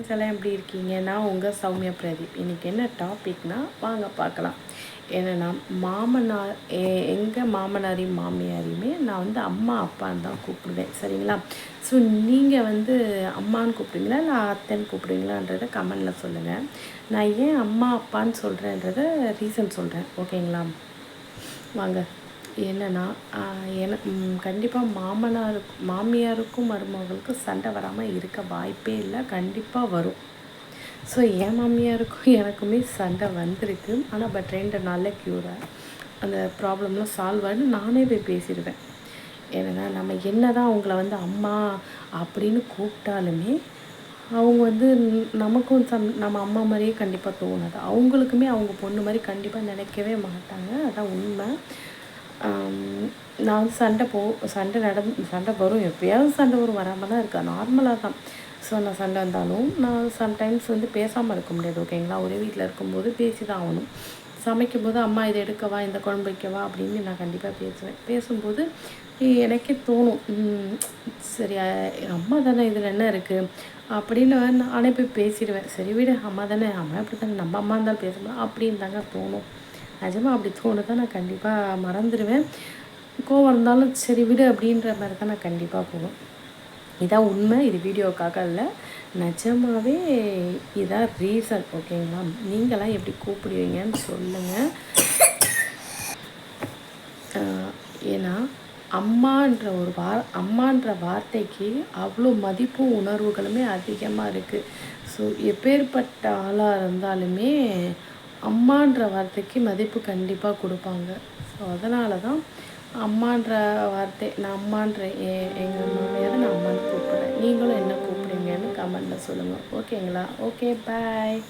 Friends எல்லாம் எப்படி இருக்கீங்க? நான் உங்கள் சௌமியா பிரதீப். இன்றைக்கி என்ன டாபிக்னால் வாங்க பார்க்கலாம். ஏன்னா மாமனார் எங்கள் மாமனாரையும் மாமியாரையுமே நான் வந்து அம்மா அப்பான்னு தான் கூப்பிடுவேன், சரிங்களா? ஸோ நீங்கள் வந்து அம்மான்னு கூப்பிடுவீங்களா இல்லை அத்தைன்னு கூப்பிடுவீங்களான்றதை கமெண்டில் சொல்லுங்கள். நான் ஏன் அம்மா அப்பான்னு சொல்கிறேன்றத ரீசன் சொல்கிறேன், ஓகேங்களா? வாங்க. என்னென்னா கண்டிப்பாக மாமியாருக்கும் மருமகளுக்கும் சண்டை வராமல் இருக்க வாய்ப்பே இல்லை, கண்டிப்பாக வரும். ஸோ என் மாமியாருக்கும் எனக்குமே சண்டை வந்திருக்கு. ஆனால் பட் 2 நாளில் க்யூராக அந்த ப்ராப்ளம்லாம் சால்வ் ஆகிட்டு நானே போய் பேசிடுவேன். ஏன்னா நம்ம என்ன தான் அவங்கள வந்து அம்மா அப்படின்னு கூப்பிட்டாலுமே அவங்க வந்து நமக்கும் நம்ம அம்மா மாதிரியே கண்டிப்பாக தோணாது. அவங்களுக்குமே அவங்க பொண்ணு மாதிரி கண்டிப்பாக நினைக்கவே மாட்டாங்க. அதான் உண்மை. நான் வந்து சண்டை வரும், எப்போயாவது சண்டை வரும், வராமல் தான் இருக்கா, நார்மலாக தான். ஸோ நான் சண்டை வந்தாலும் நான் சம்டைம்ஸ் வந்து பேசாமல் இருக்க முடியாது, ஓகேங்களா? ஒரே வீட்டில் இருக்கும்போது பேசி தான் ஆகணும். சமைக்கும்போது அம்மா இதை எடுக்கவா, இந்த குழம்பு வைக்கவா அப்படின்னு நான் கண்டிப்பாக பேசுவேன். பேசும்போது எனக்கே தோணும், சரி அம்மா தானே, இதில் என்ன இருக்குது அப்படின்னு நானே போய் பேசிடுவேன். சரி விடு, அம்மா தானே, அம்மா எப்படி தானே, நம்ம அம்மா இருந்தாலும் பேசணும் அப்படின்னு தாங்க தோணும். நிஜமாக அப்படி தோணுதான், நான் கண்டிப்பாக மறந்துடுவேன். கோவம் இருந்தாலும் சரி விடு அப்படின்ற மாதிரி தான் நான் கண்டிப்பாக போவேன். இதான் உண்மை. இது வீடியோக்காக இல்லை, நிஜமாகவே இதான் ரீசன், ஓகேங்களா? நீங்களாம் எப்படி கூப்பிடுவீங்கன்னு சொல்லுங்கள். ஏன்னா அம்மான்ற வார்த்தைக்கு அவ்வளோ மதிப்பும் உணர்வுகளுமே அதிகமாக இருக்குது. ஸோ எப்பேற்பட்ட ஆளாக இருந்தாலுமே அம்மான்ற வார்த்தைக்கு மதிப்பு கண்டிப்பாக கொடுப்பாங்க. ஸோ அதனால தான் அம்மான்ற வார்த்தை, நான் அம்மான்ற எங்கள் மாமியாரை நான் அம்மான்னு கூப்பிட்றேன். நீங்களும் என்ன கூப்பிடுவீங்கன்னு கமெண்டில் சொல்லுங்கள், ஓகேங்களா? ஓகே, பாய்.